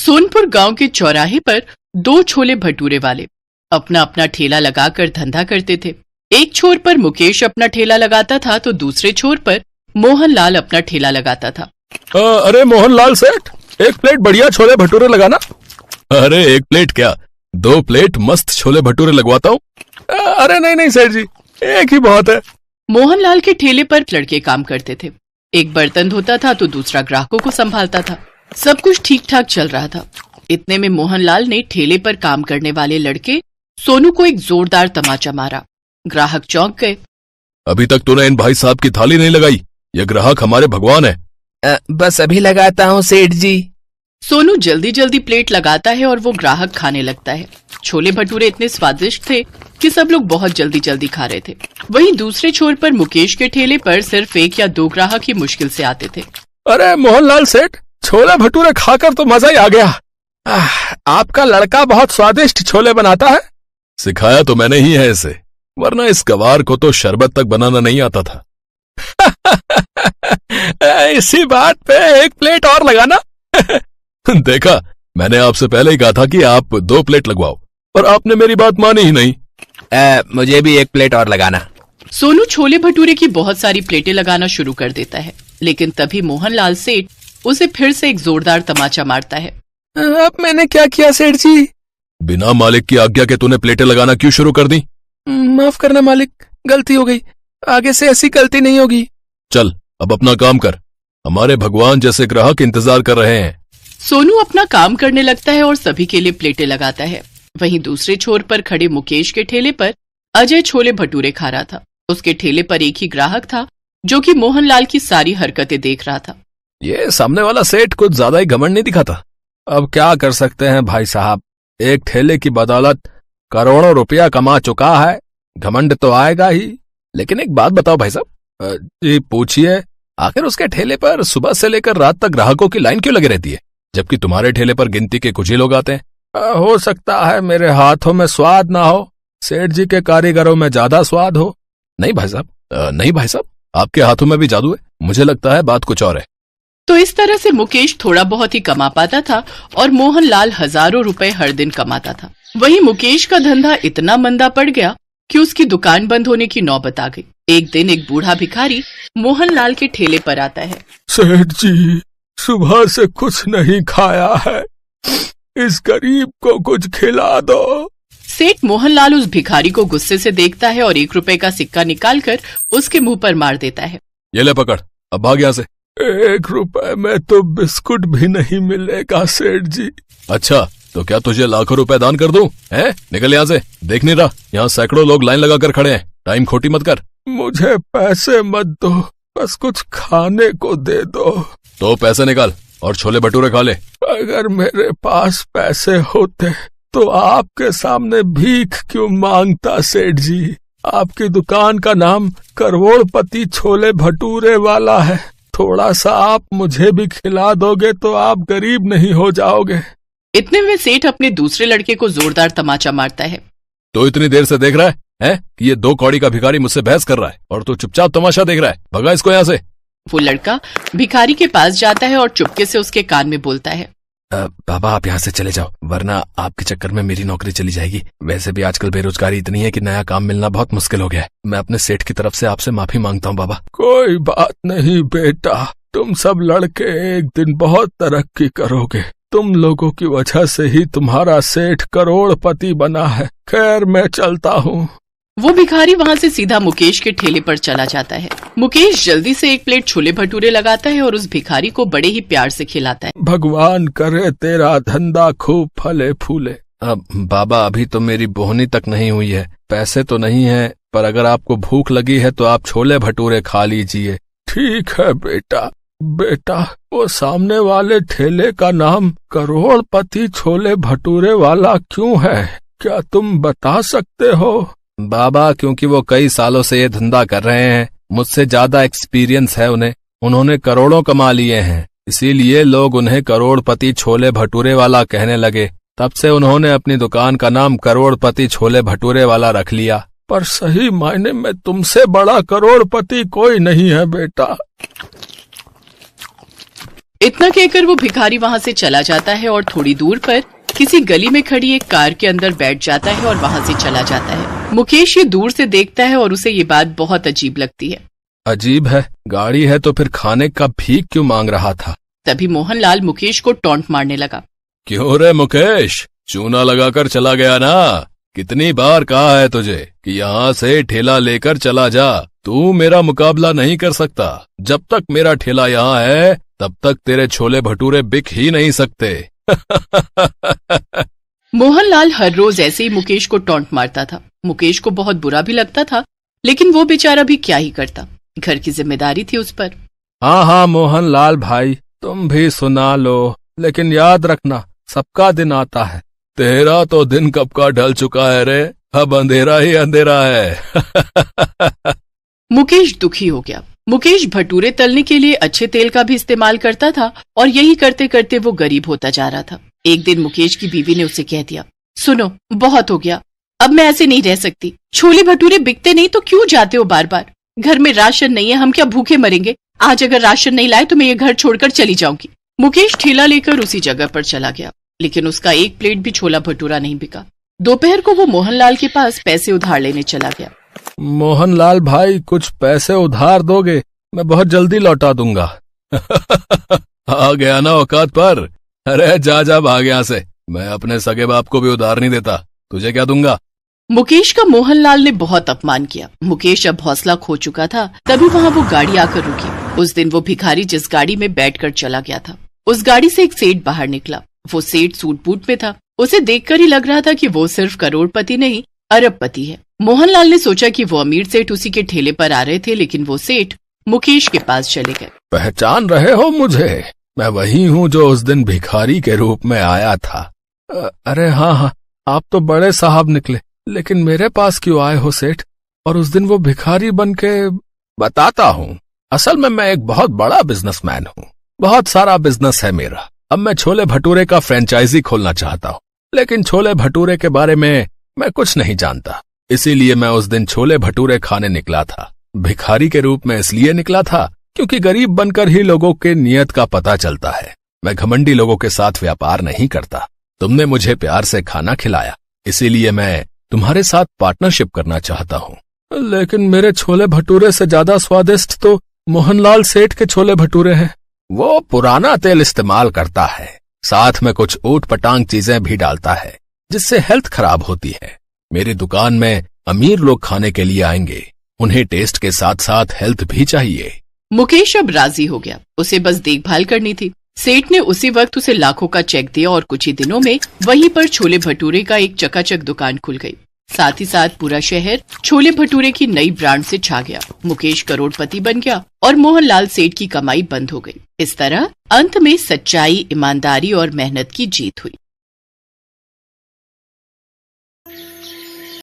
सोनपुर गांव के चौराहे पर दो छोले भटूरे वाले अपना अपना ठेला लगाकर धंधा करते थे। एक छोर पर मुकेश अपना ठेला लगाता था तो दूसरे छोर पर मोहनलाल अपना ठेला लगाता था। अरे मोहनलाल सेठ, एक प्लेट बढ़िया छोले भटूरे लगाना। अरे एक प्लेट क्या, 2 प्लेट मस्त छोले भटूरे लगवाता हूँ। अरे नहीं नहीं सेठ जी, एक ही बहुत है। मोहनलाल के ठेले पर लड़के काम करते थे। एक बर्तन धोता था तो दूसरा ग्राहकों को संभालता था। सब कुछ ठीक ठाक चल रहा था। इतने में मोहनलाल ने ठेले पर काम करने वाले लड़के सोनू को एक जोरदार तमाचा मारा। ग्राहक चौंक गए। अभी तक तूने इन भाई साहब की थाली नहीं लगाई, ये ग्राहक हमारे भगवान है। बस अभी लगाता हूँ सेठ जी। सोनू जल्दी जल्दी प्लेट लगाता है और वो ग्राहक खाने लगता है। छोले भटूरे इतने स्वादिष्ट थे कि सब लोग बहुत जल्दी जल्दी खा रहे थे। वहीं दूसरे छोर पर मुकेश के ठेले पर सिर्फ 1 या 2 ग्राहक ही मुश्किल से आते थे। अरे मोहनलाल सेठ, छोले भटूरे खाकर तो मजा ही आ गया। आपका लड़का बहुत स्वादिष्ट छोले बनाता है। सिखाया तो मैंने ही है इसे, वरना इस गवार को तो शरबत तक बनाना नहीं आता था। इसी बात पे 1 प्लेट और लगाना। देखा, मैंने आपसे पहले ही कहा था कि आप 2 प्लेट लगवाओ, पर आपने मेरी बात मानी ही नहीं। मुझे भी 1 प्लेट और लगाना। सोनू छोले भटूरे की बहुत सारी प्लेटें लगाना शुरू कर देता है, लेकिन तभी मोहनलाल सेठ उसे फिर से एक जोरदार तमाचा मारता है। अब मैंने क्या किया सेठ जी? बिना मालिक की आज्ञा के तूने प्लेटें लगाना क्यों शुरू कर दी? माफ करना मालिक, गलती हो गई, आगे से ऐसी गलती नहीं होगी। चल अब अपना काम कर, हमारे भगवान जैसे ग्राहक इंतजार कर रहे हैं। सोनू अपना काम करने लगता है और सभी के लिए प्लेटें लगाता है। वहीं दूसरे छोर पर खड़े मुकेश के ठेले पर अजय छोले भटूरे खा रहा था। उसके ठेले पर एक ही ग्राहक था जो कि मोहनलाल की सारी हरकतें देख रहा था। ये सामने वाला सेठ कुछ ज्यादा ही घमंड नहीं दिखाता। अब क्या कर सकते हैं भाई साहब, एक ठेले की बदौलत करोड़ों रुपया कमा चुका है, घमंड तो आएगा ही। लेकिन एक बात बताओ भाई साहब जी, पूछिए आखिर उसके ठेले पर सुबह से लेकर रात तक ग्राहकों की लाइन क्यों लगी रहती है, जबकि तुम्हारे ठेले पर गिनती के कुछ ही लोग आते हैं। हो सकता है मेरे हाथों में स्वाद ना हो, सेठ जी के कारीगरों में ज्यादा स्वाद हो। नहीं भाई साहब, नहीं भाई साहब, आपके हाथों में भी जादू है। मुझे लगता है बात कुछ और है। तो इस तरह से मुकेश थोड़ा बहुत ही कमा पाता था और मोहनलाल हजारों रुपए हर दिन कमाता था। वहीं मुकेश का धंधा इतना मंदा पड़ गया कि उसकी दुकान बंद होने की नौबत आ गई। एक दिन एक बूढ़ा भिखारी मोहनलाल के ठेले पर आता है। सेठ जी, सुबह से कुछ नहीं खाया है, इस गरीब को कुछ खिला दो। सेठ मोहनलाल उस भिखारी को गुस्से से देखता है और 1 रुपए का सिक्का निकालकर उसके मुंह पर मार देता है। ये ले पकड़, अब भाग यहाँ से। 1 रुपए में तो बिस्कुट भी नहीं मिलेगा सेठ जी। अच्छा, तो क्या तुझे लाखों रुपए दान कर दूं? हैं? निकल यहाँ से, देख नहीं रहा यहाँ सैकड़ों लोग लाइन लगा कर खड़े हैं। टाइम खोटी मत कर। मुझे पैसे मत दो, बस कुछ खाने को दे दो। तो पैसे निकाल और छोले भटूरे खा ले। अगर मेरे पास पैसे होते तो आपके सामने भीख क्यों मांगता सेठ जी। आपकी दुकान का नाम करोड़पति छोले भटूरे वाला है। थोड़ा सा आप मुझे भी खिला दोगे तो आप गरीब नहीं हो जाओगे। इतने में सेठ अपने दूसरे लड़के को जोरदार तमाचा मारता है। तो इतनी देर से देख रहा है कि ये 2 कौड़ी का भिखारी मुझसे बहस कर रहा है और तू चुपचाप तमाशा देख रहा है। भगा इसको यहाँ से। वो लड़का भिखारी के पास जाता है और चुपके से उसके कान में बोलता है, बाबा आप यहाँ से चले जाओ, वरना आपके चक्कर में मेरी नौकरी चली जाएगी। वैसे भी आजकल बेरोजगारी इतनी है कि नया काम मिलना बहुत मुश्किल हो गया है। मैं अपने सेठ की तरफ से आपसे माफी मांगता हूँ बाबा। कोई बात नहीं बेटा, तुम सब लड़के एक दिन बहुत तरक्की करोगे। तुम लोगों की वजह से ही तुम्हारा सेठ करोड़पति बना है। खैर मैं चलता हूँ। वो भिखारी वहाँ से सीधा मुकेश के ठेले पर चला जाता है। मुकेश जल्दी से 1 प्लेट छोले भटूरे लगाता है और उस भिखारी को बड़े ही प्यार से खिलाता है। भगवान करे तेरा धंधा खूब फले फूले। अब बाबा अभी तो मेरी बोहनी तक नहीं हुई है, पैसे तो नहीं है, पर अगर आपको भूख लगी है तो आप छोले भटूरे खा लीजिए। ठीक है बेटा। बेटा, वो सामने वाले ठेले का नाम करोड़पति छोले भटूरे वाला क्यों है, क्या तुम बता सकते हो? बाबा क्योंकि वो कई सालों से ये धंधा कर रहे हैं, मुझसे ज्यादा एक्सपीरियंस है उन्हें। उन्होंने करोड़ों कमा लिए हैं, इसीलिए लोग उन्हें करोड़पति छोले भटूरे वाला कहने लगे। तब से उन्होंने अपनी दुकान का नाम करोड़पति छोले भटूरे वाला रख लिया। पर सही मायने में तुमसे बड़ा करोड़पति कोई नहीं है बेटा। इतना कहकर वो भिखारी वहाँ से चला जाता है और थोड़ी दूर पर किसी गली में खड़ी एक कार के अंदर बैठ जाता है और वहाँ से चला जाता है। मुकेश ये दूर से देखता है और उसे ये बात बहुत अजीब लगती है। अजीब है, गाड़ी है तो फिर खाने का भीख क्यों मांग रहा था? तभी मोहनलाल मुकेश को टॉन्ट मारने लगा। क्यों रे मुकेश, चूना लगाकर चला गया ना? कितनी बार कहा है तुझे कि यहाँ से ठेला लेकर चला जा। तू मेरा मुकाबला नहीं कर सकता। जब तक मेरा ठेला यहाँ है तब तक तेरे छोले भटूरे बिक ही नहीं सकते। मोहनलाल हर रोज ऐसे ही मुकेश को टॉन्ट मारता था। मुकेश को बहुत बुरा भी लगता था, लेकिन वो बेचारा भी क्या ही करता, घर की जिम्मेदारी थी उस पर। हाँ मोहनलाल भाई, तुम भी सुना लो, लेकिन याद रखना सबका दिन आता है। तेरा तो दिन कब का ढल चुका है रे, अब अंधेरा ही अंधेरा है। मुकेश दुखी हो गया। मुकेश भटूरे तलने के लिए अच्छे तेल का भी इस्तेमाल करता था और यही करते करते वो गरीब होता जा रहा था। एक दिन मुकेश की बीवी ने उसे कह दिया, सुनो बहुत हो गया, अब मैं ऐसे नहीं रह सकती। छोले भटूरे बिकते नहीं तो क्यों जाते हो बार बार? घर में राशन नहीं है, हम क्या भूखे मरेंगे? आज अगर राशन नहीं लाए तो मैं ये घर छोड़कर चली जाऊंगी। मुकेश ठेला लेकर उसी जगह पर चला गया, लेकिन उसका एक प्लेट भी छोला भटूरा नहीं बिका। दोपहर को वो मोहनलाल के पास पैसे उधार लेने चला गया। मोहनलाल भाई, कुछ पैसे उधार दोगे? मैं बहुत जल्दी लौटा दूंगा। आ गया ना औकात पर। अरे जा भाग यहाँ से, मैं अपने सगे बाप को भी उधार नहीं देता, तुझे क्या दूंगा? मुकेश का मोहनलाल ने बहुत अपमान किया। मुकेश अब हौसला खो चुका था। तभी वहाँ वो गाड़ी आकर रुकी। उस दिन वो भिखारी जिस गाड़ी में बैठकर चला गया था, उस गाड़ी से एक सेठ बाहर निकला। वो सेठ सूट बूट में था। उसे देखकर ही लग रहा था कि वो सिर्फ करोड़पति नहीं, अरबपति है। मोहनलाल ने सोचा कि वो अमीर सेठ उसी के ठेले पर आ रहे थे, लेकिन वो सेठ मुकेश के पास चले गए। पहचान रहे हो मुझे? मैं वही हूँ जो उस दिन भिखारी के रूप में आया था। अरे हाँ, आप तो बड़े साहब निकले, लेकिन मेरे पास क्यों आए हो सेठ? और उस दिन वो भिखारी बन के? बताता हूँ। असल में मैं एक बहुत बड़ा बिजनेसमैन हूँ, बहुत सारा बिजनेस है मेरा। अब मैं छोले भटूरे का फ्रेंचाइजी खोलना चाहता हूँ, लेकिन छोले भटूरे के बारे में मैं कुछ नहीं जानता। इसीलिए मैं उस दिन छोले भटूरे खाने निकला था। भिखारी के रूप में इसलिए निकला था क्योंकि गरीब बनकर ही लोगों के नियत का पता चलता है। मैं घमंडी लोगों के साथ व्यापार नहीं करता। तुमने मुझे प्यार से खाना खिलाया, इसीलिए मैं तुम्हारे साथ पार्टनरशिप करना चाहता हूँ। लेकिन मेरे छोले भटूरे से ज्यादा स्वादिष्ट तो मोहनलाल सेठ के छोले भटूरे हैं। वो पुराना तेल इस्तेमाल करता है, साथ में कुछ ऊट पटांग चीजें भी डालता है, जिससे हेल्थ खराब होती है। मेरी दुकान में अमीर लोग खाने के लिए आएंगे, उन्हें टेस्ट के साथ साथ हेल्थ भी चाहिए। मुकेश अब राजी हो गया, उसे बस देखभाल करनी थी। सेठ ने उसी वक्त उसे लाखों का चेक दिया और कुछ ही दिनों में वहीं पर छोले भटूरे का एक चकाचक दुकान खुल गई। साथ ही साथ पूरा शहर छोले भटूरे की नई ब्रांड से छा गया। मुकेश करोड़पति बन गया और मोहनलाल सेठ की कमाई बंद हो गई। इस तरह अंत में सच्चाई, ईमानदारी और मेहनत की जीत हुई।